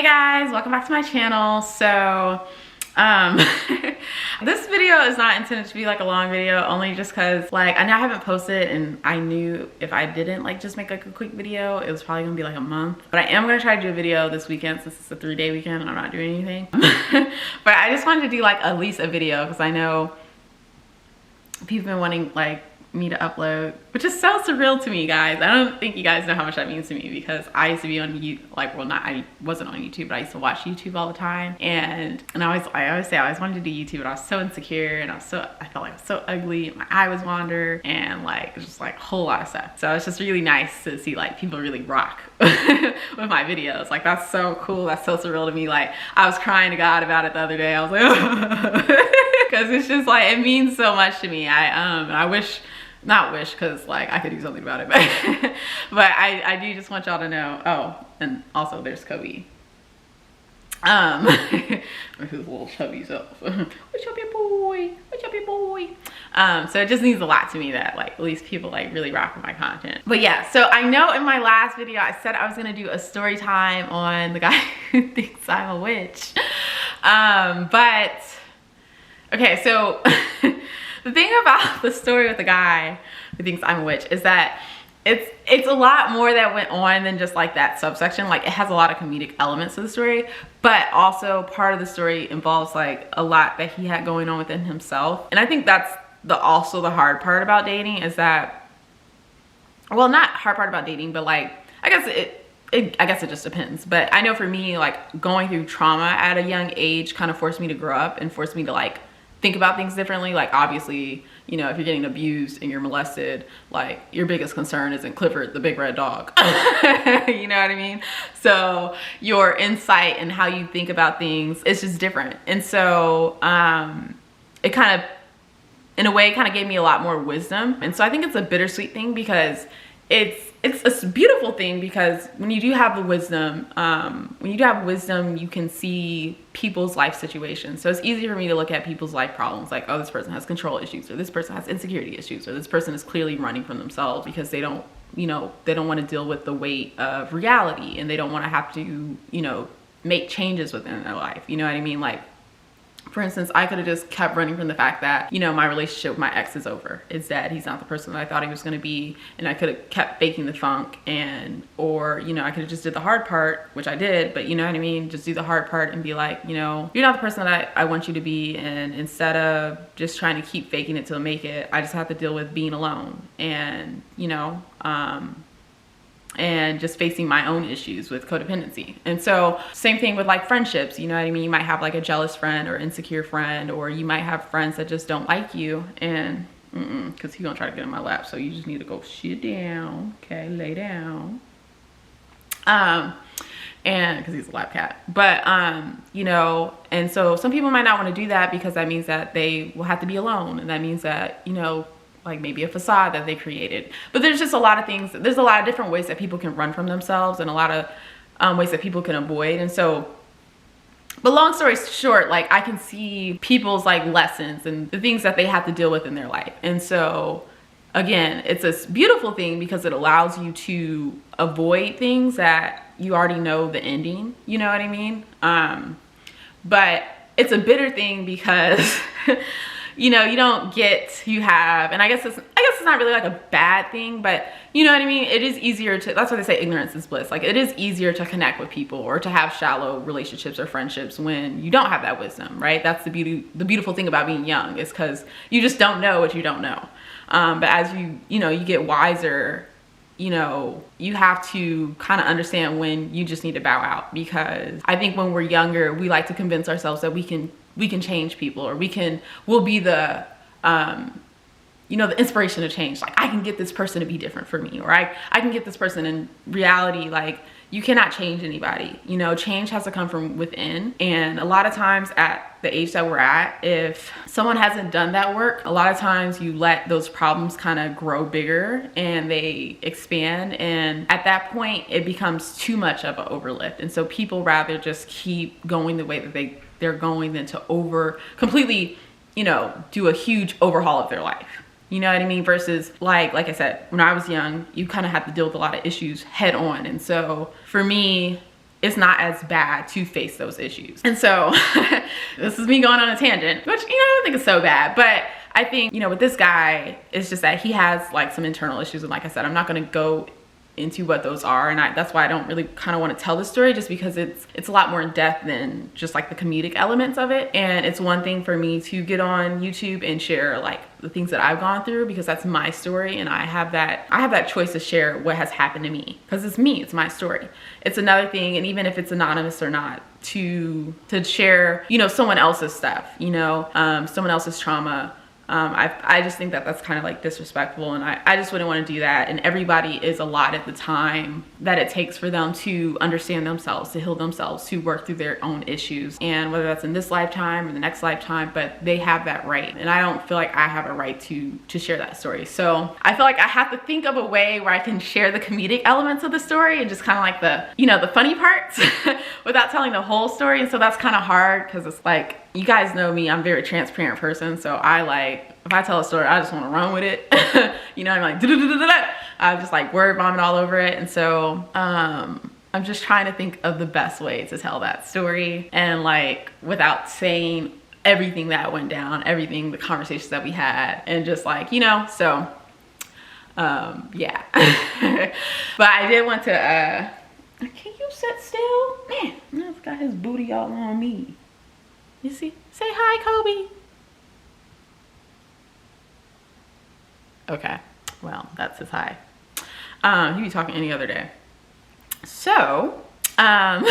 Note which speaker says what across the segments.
Speaker 1: guys, welcome back to my channel. So this video is not intended to be like a long video, only just because like I know I haven't posted, and I knew if I didn't like just make like a quick video, it was probably gonna be like a month. But I am gonna try to do a video this weekend since it's a 3-day weekend and I'm not doing anything. But I just wanted to do like at least a video because I know people have been wanting like me to upload, which is so surreal to me, guys. I don't think you guys know how much that means to me because I used to be on YouTube, like, well, not, I wasn't on YouTube, but I used to watch YouTube all the time, and I always say I always wanted to do YouTube, but I was so insecure, and I felt like I was so ugly, my eye was wander, and like it's just like a whole lot of stuff. So it's just really nice to see like people really rock with my videos. Like, that's so cool, that's so surreal to me. Like, I was crying to God about it the other day. I was like because it's just like, it means so much to me. I wish, not wish, because like I could do something about it, but I do just want y'all to know. Oh, and also there's Kobe, his little chubby self. What's up, your boy? What's up, your boy? So it just means a lot to me that like at least people like really rock with my content. But yeah, so I know in my last video I said I was gonna do a story time on the guy who thinks I'm a witch, but okay, so the thing about the story with the guy who thinks I'm a witch is that it's a lot more that went on than just like that subsection. Like, it has a lot of comedic elements to the story, but also part of the story involves like a lot that he had going on within himself. And I think that's also the hard part about dating, is that, well, not hard part about dating, but like I guess it just depends. But I know for me, like going through trauma at a young age kind of forced me to grow up and forced me to like think about things differently. Like, obviously, you know, if you're getting abused and you're molested, like your biggest concern isn't Clifford the big red dog. You know what I mean? So your insight and how you think about things is just different. And so it kind of, in a way, kind of gave me a lot more wisdom. And so I think it's a bittersweet thing, because it's a beautiful thing, because when you do have the wisdom, you can see people's life situations. So it's easy for me to look at people's life problems like, oh, this person has control issues, or this person has insecurity issues, or this person is clearly running from themselves because they don't want to deal with the weight of reality, and they don't want to have to, make changes within their life. You know what I mean? Like, for instance, I could have just kept running from the fact that, my relationship with my ex is over. It's dead. He's not the person that I thought he was going to be. And I could have kept faking the funk, or I could have just did the hard part, which I did, but you know what I mean? Just do the hard part and be like, you're not the person that I want you to be. And instead of just trying to keep faking it till make it, I just have to deal with being alone and, and just facing my own issues with codependency. And so same thing with like friendships, you know what I mean? You might have like a jealous friend or insecure friend, or you might have friends that just don't like you, and because he's gonna try to get in my lap, so you just need to go sit down, okay, lay down. And because he's a lap cat, but and so some people might not want to do that, because that means that they will have to be alone, and that means that like maybe a facade that they created. But there's just a lot of things, there's a lot of different ways that people can run from themselves, and a lot of ways that people can avoid. And so, but long story short, like I can see people's like lessons and the things that they have to deal with in their life. And so again, it's a beautiful thing because it allows you to avoid things that you already know the ending, you know what I mean? But it's a bitter thing because you have, and I guess it's not really like a bad thing, but you know what I mean? It is easier to, that's why they say ignorance is bliss. Like, it is easier to connect with people or to have shallow relationships or friendships when you don't have that wisdom, right? That's the beautiful thing about being young, is because you just don't know what you don't know. But as you get wiser, you have to kind of understand when you just need to bow out, because I think when we're younger, we like to convince ourselves that we can change people, or we'll be the the inspiration to change. Like, I can get this person to be different for me, or I can get this person. In reality, like, you cannot change anybody. Change has to come from within. And a lot of times at the age that we're at, if someone hasn't done that work, a lot of times you let those problems kind of grow bigger and they expand. And at that point, it becomes too much of an overlift. And so people rather just keep going the way that they're going than to completely, do a huge overhaul of their life. You know what I mean? Versus like I said, when I was young, you kind of have to deal with a lot of issues head on. And so for me, it's not as bad to face those issues. And so this is me going on a tangent, which, you know, I don't think it's so bad, but I think, you know, with this guy, it's just that he has like some internal issues. And like I said, I'm not going to go into what those are, and that's why I don't really kind of want to tell the story, just because it's a lot more in depth than just like the comedic elements of it. And it's one thing for me to get on YouTube and share like the things that I've gone through, because that's my story, and I have that choice to share what has happened to me, because it's me, it's my story. It's another thing, and even if it's anonymous or not, to share, you know, someone else's stuff, you know, someone else's trauma. I just think that that's kind of like disrespectful, and I just wouldn't want to do that. And everybody is allotted the time that it takes for them to understand themselves, to heal themselves, to work through their own issues, and whether that's in this lifetime or the next lifetime, but they have that right. And I don't feel like I have a right to share that story. So I feel like I have to think of a way where I can share the comedic elements of the story and just kind of like the, you know, the funny parts without telling the whole story. And so that's kind of hard, because it's like, you guys know me, I'm a very transparent person. So I like, if I tell a story, I just want to run with it. You know, I'm like, I just like word vomit all over it. And so I'm just trying to think of the best way to tell that story, and like without saying everything that went down, everything, the conversations that we had, and just like, you know, so yeah. But I did want to can you sit still? Man, I've got his booty all on me. You see? Say hi, Kobe. Okay, well, that's his hi. He'd be talking any other day. So, that's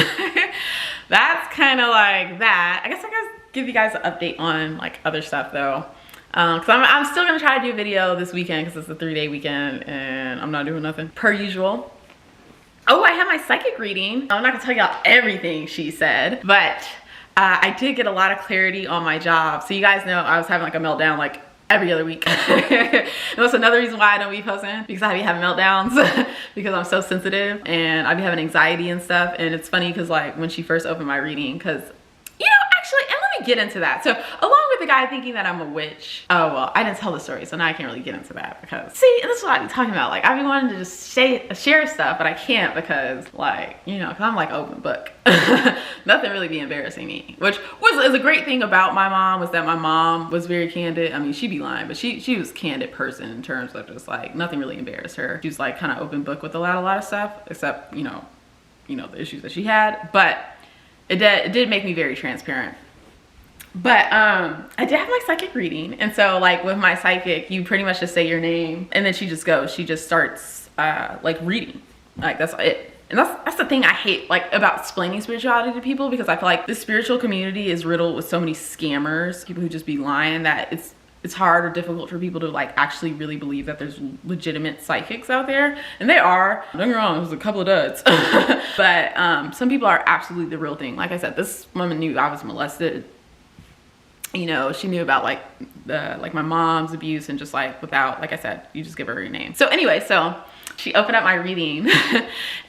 Speaker 1: kind of like that. I guess I gotta give you guys an update on like other stuff though. Cause I'm still gonna try to do a video this weekend, cause it's a 3-day weekend and I'm not doing nothing per usual. Oh, I had my psychic reading. I'm not gonna tell y'all everything she said, but I did get a lot of clarity on my job. So you guys know I was having like a meltdown like every other week. And that's another reason why I don't be posting, because I be having meltdowns because I'm so sensitive, and I be having anxiety and stuff. And it's funny because like when she first opened my reading, because, you know, actually, and let me get into that. So along with the guy thinking that I'm a witch, oh well, I didn't tell the story, so now I can't really get into that, because see, and this is what I be talking about. Like I've been wanting to just share stuff, but I can't, because like, you know, because I'm like open book. Nothing really be embarrassing me, which is a great thing about my mom, was that my mom was very candid. I mean, she'd be lying, but she was a candid person in terms of just like nothing really embarrassed her. She was like kind of open book with a lot of stuff, except you know the issues that she had, but it did make me very transparent. But I did have my psychic reading, and so like with my psychic, you pretty much just say your name, and then she just starts like reading, like that's it. And that's the thing I hate like about explaining spirituality to people, because I feel like the spiritual community is riddled with so many scammers, people who just be lying, that it's hard or difficult for people to like actually really believe that there's legitimate psychics out there. And they are, don't get me wrong, there's a couple of duds. But some people are absolutely the real thing. Like I said, this woman knew I was molested. You know, she knew about like my mom's abuse, and just like without, like I said, you just give her your name. So anyway, so she opened up my reading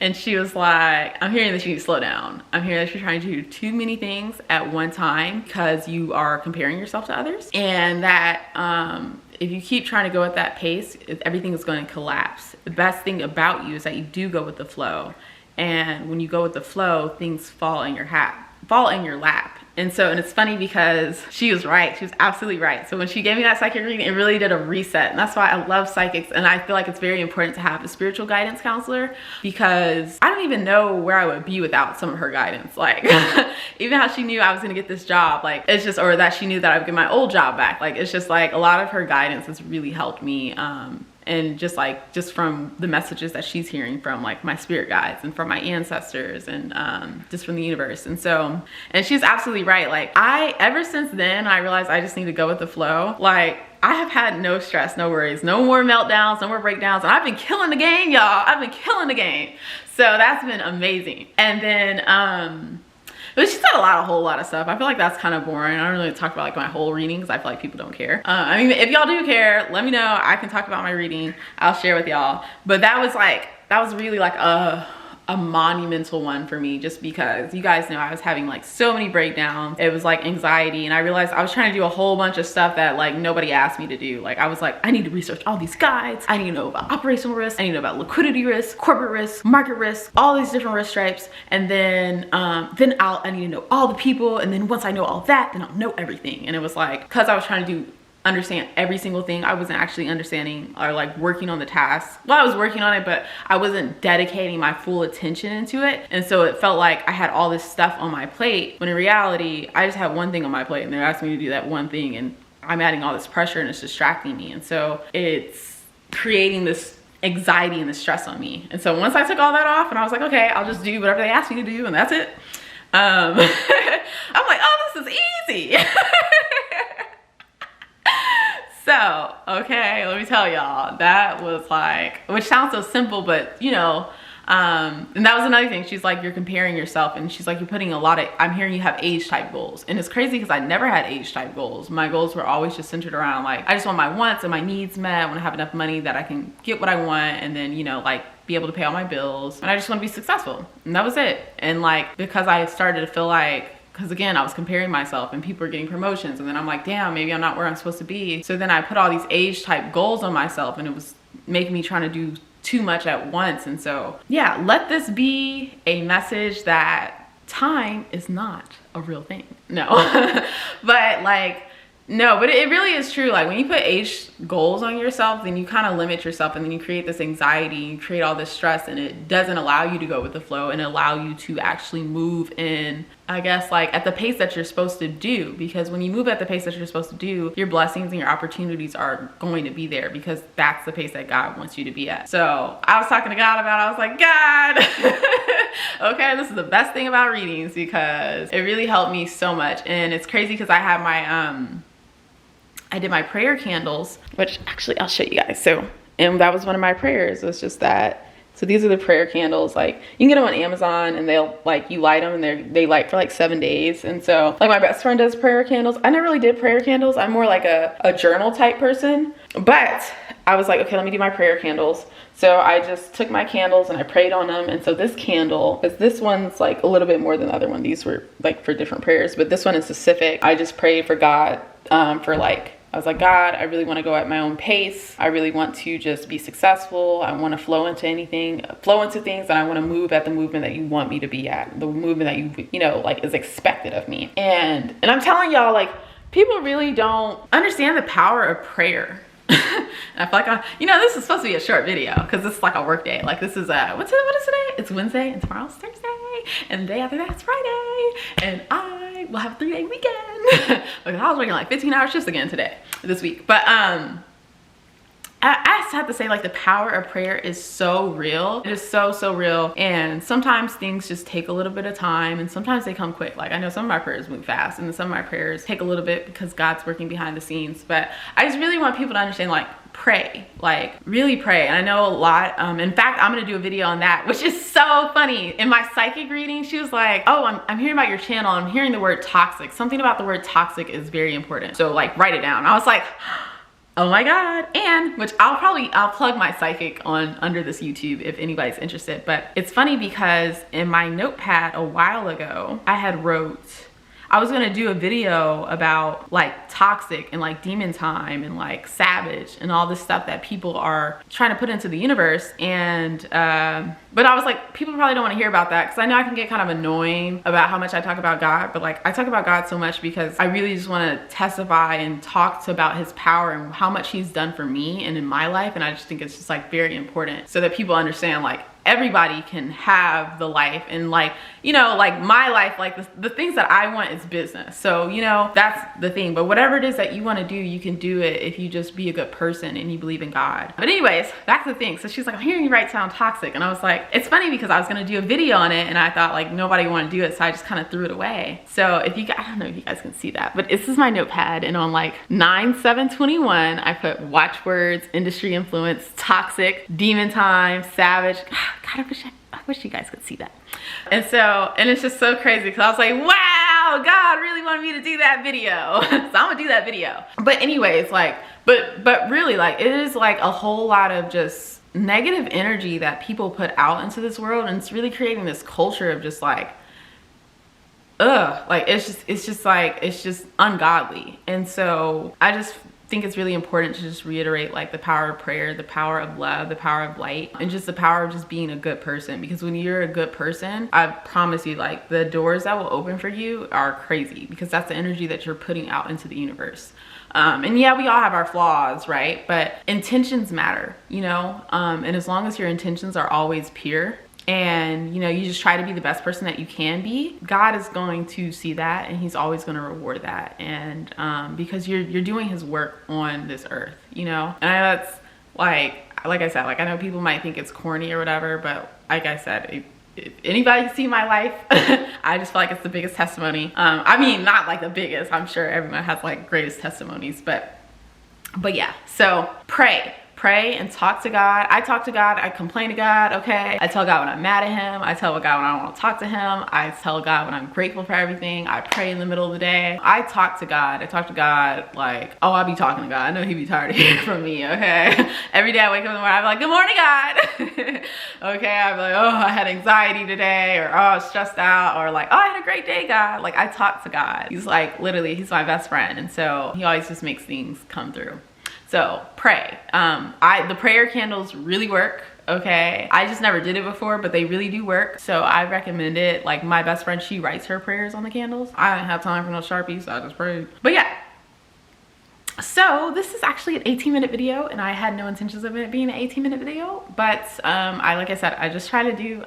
Speaker 1: and she was like, I'm hearing that you need to slow down. I'm hearing that you're trying to do too many things at one time because you are comparing yourself to others, and that if you keep trying to go at that pace, everything is going to collapse. The best thing about you is that you do go with the flow, and when you go with the flow, things fall in your lap. And it's funny because she was right. She was absolutely right. So when she gave me that psychic reading, it really did a reset. And that's why I love psychics. And I feel like it's very important to have a spiritual guidance counselor, because I don't even know where I would be without some of her guidance. Like even how she knew I was going to get this job, like it's just, or that she knew that I would get my old job back. Like it's just like a lot of her guidance has really helped me. And just from the messages that she's hearing from like my spirit guides and from my ancestors, and just from the universe. And she's absolutely right. Like ever since then, I realized I just need to go with the flow. Like I have had no stress, no worries, no more meltdowns, no more breakdowns. And I've been killing the game, y'all. I've been killing the game. So that's been amazing. And then, but she said a whole lot of stuff. I feel like that's kind of boring. I don't really talk about like my whole reading, because I feel like people don't care. I mean, if y'all do care, let me know. I can talk about my reading. I'll share with y'all. But that was really like a a monumental one for me, just because you guys know I was having like so many breakdowns. It was like anxiety, and I realized I was trying to do a whole bunch of stuff that like nobody asked me to do. Like I was like, I need to research all these guides. I need to know about operational risk. I need to know about liquidity risk, corporate risk, market risk, all these different risk stripes. And then I need to know all the people. And then once I know all that, then I'll know everything. And it was like, because I was trying to understand every single thing, I wasn't actually understanding or like working on the task. Well, I was working on it, but I wasn't dedicating my full attention into it. And so it felt like I had all this stuff on my plate, when in reality, I just had one thing on my plate, and they're asking me to do that one thing, and I'm adding all this pressure, and it's distracting me. And so it's creating this anxiety and the stress on me. And so once I took all that off, and I was like, okay, I'll just do whatever they ask me to do, and that's it. I'm like, oh, this is easy. So, okay, let me tell y'all, that was like, which sounds so simple, but you know, and that was another thing. She's like, you're comparing yourself, and she's like, you're putting a lot of, I'm hearing you have age type goals. And it's crazy because I never had age type goals. My goals were always just centered around like, I just want my wants and my needs met. I want to have enough money that I can get what I want, and then, you know, like be able to pay all my bills. And I just want to be successful. And that was it. And like, because I started to feel like, because again, I was comparing myself, and people were getting promotions, and then I'm like, damn, maybe I'm not where I'm supposed to be. So then I put all these age type goals on myself, and it was making me trying to do too much at once. And so yeah, let this be a message that time is not a real thing. No. But like, no, but it really is true. Like when you put age goals on yourself, then you kind of limit yourself, and then you create this anxiety, you create all this stress, and it doesn't allow you to go with the flow and allow you to actually move in, I guess, like at the pace that you're supposed to do. Because when you move at the pace that you're supposed to do, your blessings and your opportunities are going to be there, because that's the pace that God wants you to be at. So I was talking to God about it. I was like, God, okay, this is the best thing about readings, because it really helped me so much. And it's crazy because I have my, I did my prayer candles, which actually I'll show you guys. So, and that was one of my prayers. It was just that. So these are the prayer candles. Like you can get them on Amazon, and they'll like, you light them, and they light for like 7 days. And so like my best friend does prayer candles. I never really did prayer candles. I'm more like a journal type person, but I was like, okay, let me do my prayer candles. So I just took my candles and I prayed on them. And so this candle, because this one's like a little bit more than the other one. These were like for different prayers, but this one in specific, I just prayed for God, for like, I was like, God, I really want to go at my own pace. I really want to just be successful. I want to flow into things, and I want to move at the movement that you want me to be at, the movement that you know, like is expected of me. And I'm telling y'all, like, people really don't understand the power of prayer. And I feel like, you know, this is supposed to be a short video because this is like a work day. Like this is what is today? It's Wednesday, and tomorrow's Thursday, and the day after that's Friday, and I will have a 3-day weekend. Because I was working like 15-hour shifts again this week. But I just have to say, like, the power of prayer is so real. It is so, so real. And sometimes things just take a little bit of time, and sometimes they come quick. Like I know some of my prayers move fast, and some of my prayers take a little bit because God's working behind the scenes. But I just really want people to understand, like, pray, like really pray. And I know a lot, in fact, I'm gonna do a video on that, which is so funny. In my psychic reading, she was like, oh, I'm hearing about your channel, I'm hearing the word toxic. Something about the word toxic is very important, so like write it down. I was like, oh my God. And which I'll plug my psychic on under this YouTube if anybody's interested. But it's funny because in my notepad a while ago, I was gonna do a video about like toxic and like demon time and like savage and all this stuff that people are trying to put into the universe. And but I was like, people probably don't want to hear about that, because I know I can get kind of annoying about how much I talk about God. But like, I talk about God so much because I really just want to testify and talk about his power and how much he's done for me and in my life. And I just think it's just like very important, so that people understand, like, everybody can have the life, and like, you know, like my life, like the things that I want is business. So, you know, that's the thing. But whatever it is that you want to do, you can do it if you just be a good person and you believe in God. But anyways, back to the thing. So she's like, I'm hearing you right sound toxic. And I was like, it's funny because I was going to do a video on it, and I thought like nobody wanted to do it, so I just kind of threw it away. So if you guys, I don't know if you guys can see that, but this is my notepad, and on like 9/7/21, I put watchwords, industry influence, toxic, demon time, savage. God, I wish you guys could see that. And so, and it's just so crazy because I was like, wow, God really wanted me to do that video. So I'm gonna do that video. But anyways, like, but really, like, it is like a whole lot of just negative energy that people put out into this world, and it's really creating this culture of just like, like it's just ungodly. And so I just think it's really important to just reiterate like the power of prayer, the power of love, the power of light, and just the power of just being a good person. Because when you're a good person, I promise you, like the doors that will open for you are crazy, because that's the energy that you're putting out into the universe. And yeah, we all have our flaws, right? But intentions matter, you know? And as long as your intentions are always pure, and you know, you just try to be the best person that you can be, God is going to see that, and he's always going to reward that. And because you're doing his work on this earth, you know? And I know that's like I said, like I know people might think it's corny or whatever, but like I said, if anybody see my life, I just feel like it's the biggest testimony. I mean, not like the biggest, I'm sure everyone has like greatest testimonies, but yeah. So pray and talk to God. I talk to God, I complain to God, okay? I tell God when I'm mad at him. I tell God when I don't want to talk to him. I tell God when I'm grateful for everything. I pray in the middle of the day. I talk to God. I talk to God like, oh, I'll be talking to God. I know he'd be tired of hearing from me, okay? Every day I wake up in the morning, I'm like, good morning, God. Okay, I'm like, oh, I had anxiety today, or oh, I was stressed out, or like, oh, I had a great day, God. Like I talk to God. He's like, literally, he's my best friend. And so he always just makes things come through. So pray. The prayer candles really work, okay? I just never did it before, but they really do work. So I recommend it. Like my best friend, she writes her prayers on the candles. I didn't have time for no Sharpie, so I just prayed. But yeah. So this is actually an 18-minute video, and I had no intentions of it being an 18-minute video, but like I said, I was just trying to do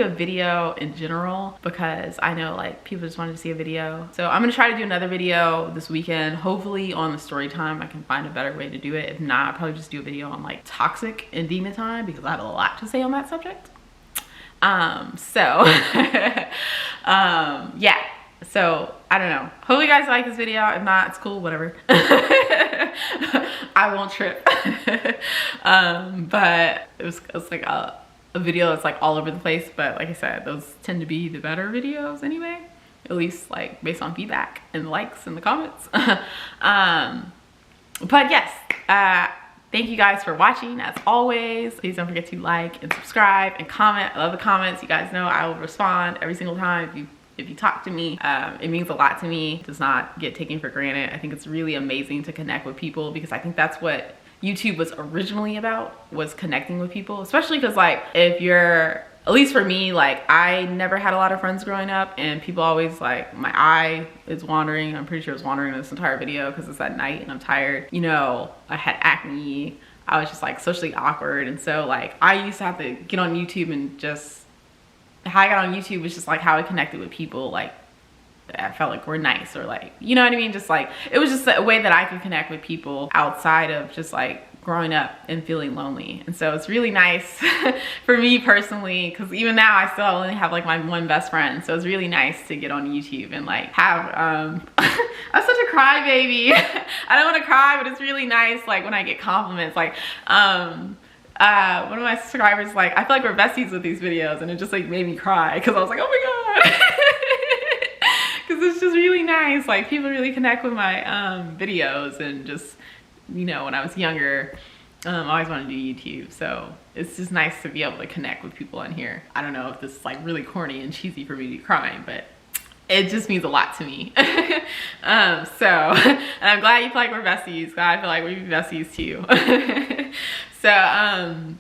Speaker 1: a video in general, because I know like people just wanted to see a video. So I'm gonna try to do another video this weekend, hopefully on the story time. I can find a better way to do it. If not, I'll probably just do a video on like toxic and demon time, because I have a lot to say on that subject. Yeah. So I don't know, hope you guys like this video. If not, it's cool, whatever. I won't trip. But it was like a video that's like all over the place, but like I said, those tend to be the better videos anyway, at least like based on feedback and the likes and the comments. But yes, thank you guys for watching. As always, please don't forget to like and subscribe and comment. I love the comments. You guys know I will respond every single time. If you talk to me, it means a lot to me. It does not get taken for granted. I think it's really amazing to connect with people, because I think that's what YouTube was originally about, was connecting with people. Especially because like, if you're, at least for me, like I never had a lot of friends growing up, and people always like, my eye is wandering. I'm pretty sure it's wandering this entire video because it's at night and I'm tired. You know, I had acne. I was just like socially awkward. And so like, I used to have to get on YouTube, and just how I got on YouTube was just like how I connected with people. Like I felt like we're nice, or like, you know what I mean? Just like, it was just a way that I could connect with people outside of just like growing up and feeling lonely. And so it's really nice for me personally, because even now I still only have like my one best friend. So it's really nice to get on YouTube and like have, I'm such a crybaby. I don't want to cry, but it's really nice like when I get compliments. Like, one of my subscribers, like, I feel like we're besties with these videos, and it just like made me cry, because I was like, oh my god. Because it's just really nice. Like people really connect with my videos, and just, you know, when I was younger, I always wanted to do YouTube, so it's just nice to be able to connect with people on here. I don't know if this is like really corny and cheesy for me to be crying, but it just means a lot to me. And I'm glad you feel like we're besties. Glad I feel like we'd be besties too. So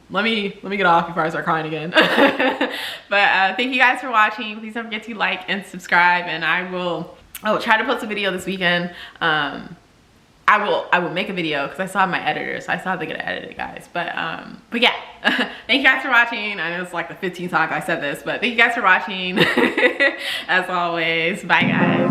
Speaker 1: let me get off before I start crying again. But thank you guys for watching. Please don't forget to like and subscribe, and I will try to post a video this weekend. I will make a video, because I still have my editor, so I still have to get it edited, guys. But yeah, thank you guys for watching. I know it's like the 15th time I said this, but thank you guys for watching. As always, bye guys.